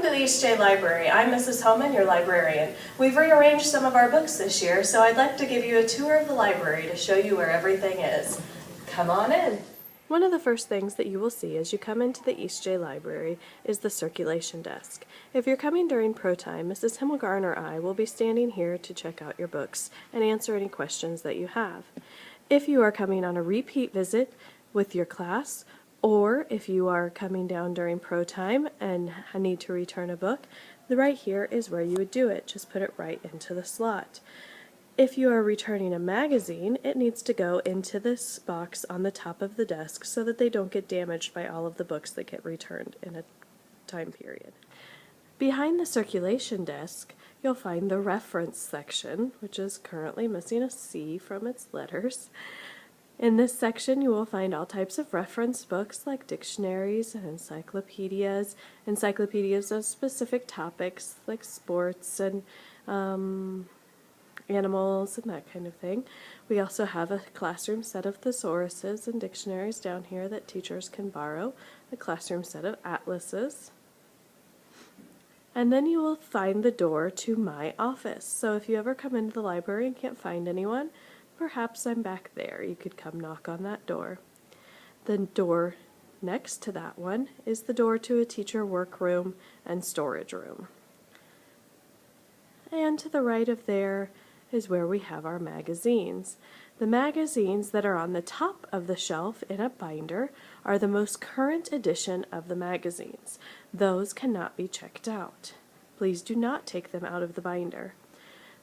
to the East J Library. I'm Mrs. Holman, your librarian. We've rearranged some of our books this year, so I'd like to give you a tour of the library to show you where everything is. Come on in. One of the first things that you will see as you come into the East J Library is the circulation desk. If you're coming during pro time, Mrs. Himmelgarn or I will be standing here to check out your books and answer any questions that you have. If you are coming on a repeat visit with your class, or if you are coming down during pro time and need to return a book, right here is where you would do it. Just put it right into the slot. If you are returning a magazine, it needs to go into this box on the top of the desk so that they don't get damaged by all of the books that get returned in a time period. Behind the circulation desk, you'll find the reference section, which is currently missing a C from its letters. In this section, you will find all types of reference books like dictionaries and encyclopedias of specific topics like sports and animals and that kind of thing. We also have a classroom set of thesauruses and dictionaries down here that teachers can borrow, a classroom set of atlases. And then you will find the door to my office. So if you ever come into the library and can't find anyone, perhaps I'm back there. You could come knock on that door. The door next to that one is the door to a teacher workroom and storage room. And to the right of there is where we have our magazines. The magazines that are on the top of the shelf in a binder are the most current edition of the magazines. Those cannot be checked out. Please do not take them out of the binder.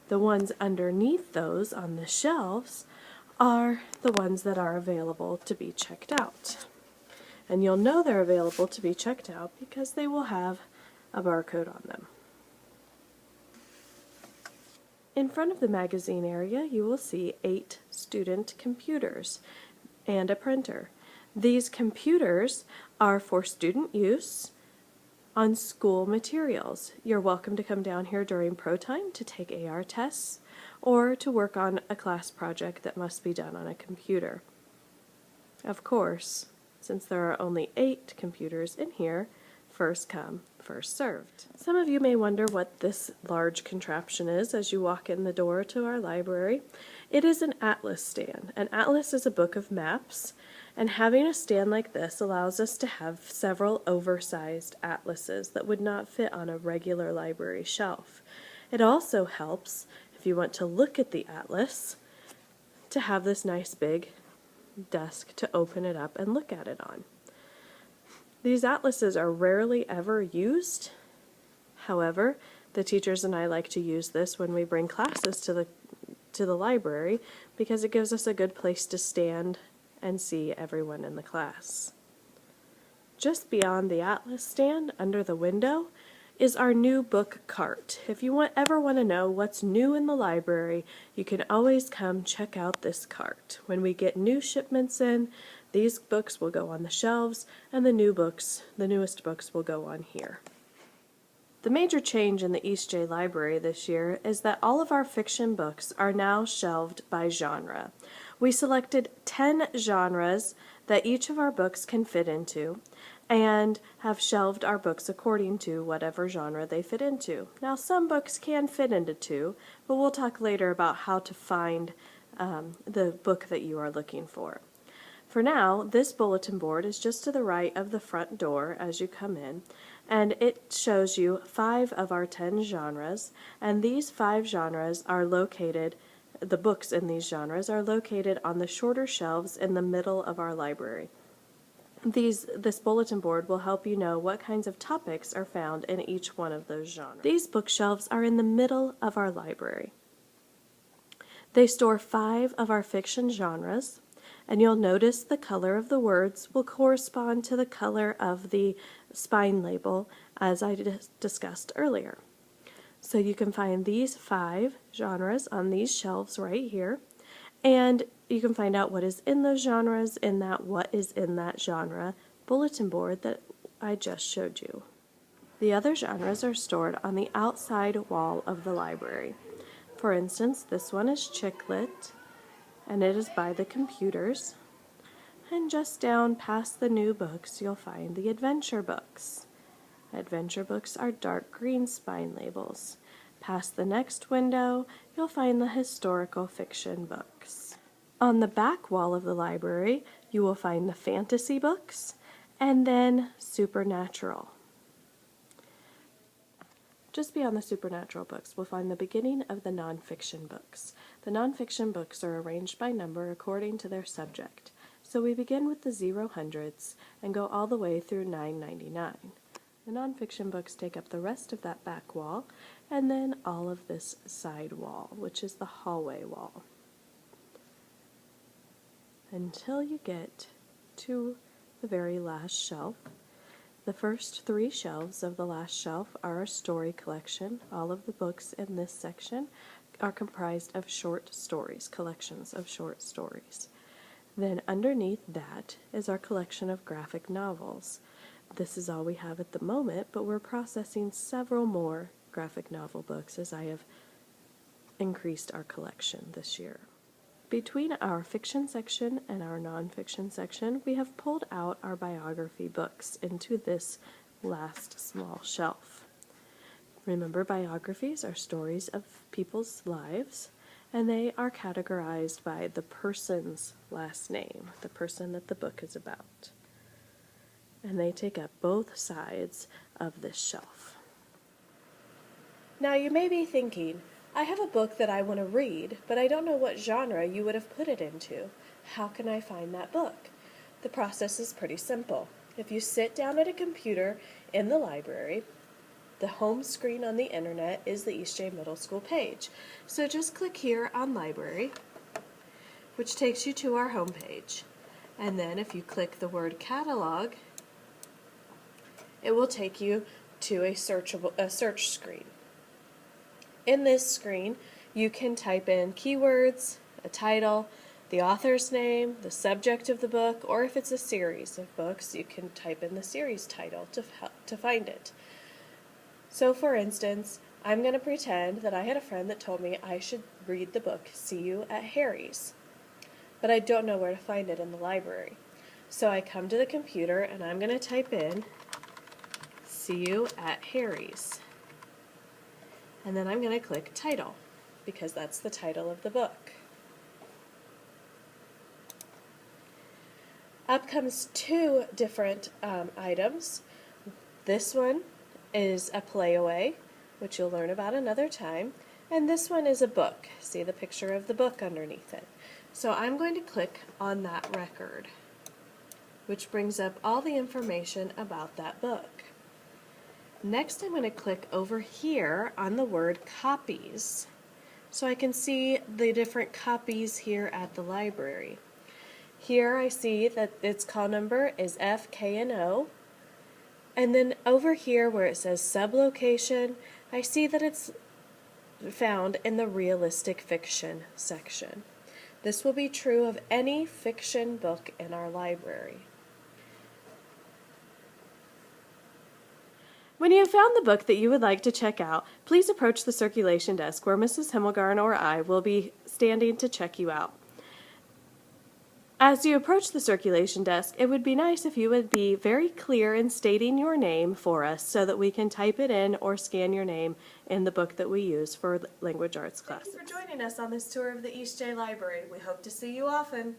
The ones underneath those on the shelves are the ones that are available to be checked out. And you'll know they're available to be checked out because they will have a barcode on them. In front of the magazine area, you will see 8 student computers and a printer. These computers are for student use on school materials. You're welcome to come down here during pro time to take AR tests or to work on a class project that must be done on a computer. Of course, since there are only 8 computers in here, first come, first served. Some of you may wonder what this large contraption is as you walk in the door to our library. It is an atlas stand. An atlas is a book of maps, and having a stand like this allows us to have several oversized atlases that would not fit on a regular library shelf. It also helps, if you want to look at the atlas, to have this nice big desk to open it up and look at it on. These atlases are rarely ever used. However, the teachers and I like to use this when we bring classes to the library because it gives us a good place to stand and see everyone in the class. Just beyond the atlas stand, under the window, is our new book cart. If you ever want to know what's new in the library, you can always come check out this cart. When we get new shipments in, these books will go on the shelves, and the newest books will go on here. The major change in the East J Library this year is that all of our fiction books are now shelved by genre. We selected 10 genres that each of our books can fit into, and have shelved our books according to whatever genre they fit into. Now, some books can fit into 2, but we'll talk later about how to find the book that you are looking for. For now, this bulletin board is just to the right of the front door as you come in, and it shows you 5 of our 10 genres, and these 5 genres are located, the books in these genres are located on the shorter shelves in the middle of our library. This bulletin board will help you know what kinds of topics are found in each one of those genres. These bookshelves are in the middle of our library. They store 5 of our fiction genres, and you'll notice the color of the words will correspond to the color of the spine label as I discussed earlier. So you can find these 5 genres on these shelves right here, and you can find out what is in those genres in that what is in that genre bulletin board that I just showed you. The other genres are stored on the outside wall of the library. For instance, this one is chick lit, and it is by the computers. And just down past the new books, you'll find the adventure books. Adventure books are dark green spine labels. Past the next window, you'll find the historical fiction books. On the back wall of the library, you will find the fantasy books and then supernatural. Just beyond the supernatural books, we'll find the beginning of the nonfiction books. The nonfiction books are arranged by number according to their subject. So we begin with the 000s and go all the way through 999. The nonfiction books take up the rest of that back wall and then all of this side wall, which is the hallway wall, until you get to the very last shelf. The first 3 shelves of the last shelf are a story collection. All of the books in this section are comprised of short stories, collections of short stories. Then underneath that is our collection of graphic novels. This is all we have at the moment, but we're processing several more graphic novel books as I have increased our collection this year. Between our fiction section and our nonfiction section, we have pulled out our biography books into this last small shelf. Remember, biographies are stories of people's lives, and they are categorized by the person's last name, the person that the book is about. And they take up both sides of this shelf. Now you may be thinking, I have a book that I want to read, but I don't know what genre you would have put it into. How can I find that book? The process is pretty simple. If you sit down at a computer in the library, the home screen on the internet is the East J Middle School page. So just click here on Library, which takes you to our home page. And then if you click the word Catalog, it will take you to a search screen. In this screen, you can type in keywords, a title, the author's name, the subject of the book, or if it's a series of books, you can type in the series title to find it. So for instance, I'm going to pretend that I had a friend that told me I should read the book See You at Harry's, but I don't know where to find it in the library. So I come to the computer and I'm going to type in See You at Harry's. And then I'm going to click Title, because that's the title of the book. Up comes 2 different items. This one is a playaway, which you'll learn about another time, and this one is a book. See the picture of the book underneath it. So I'm going to click on that record, which brings up all the information about that book. Next, I'm going to click over here on the word copies, so I can see the different copies here at the library. Here I see that its call number is FKNO, and then over here where it says sublocation, I see that it's found in the realistic fiction section. This will be true of any fiction book in our library. When you have found the book that you would like to check out, please approach the circulation desk where Mrs. Himmelgarn or I will be standing to check you out. As you approach the circulation desk, it would be nice if you would be very clear in stating your name for us so that we can type it in or scan your name in the book that we use for language arts classes. Thank you for joining us on this tour of the East J Library. We hope to see you often.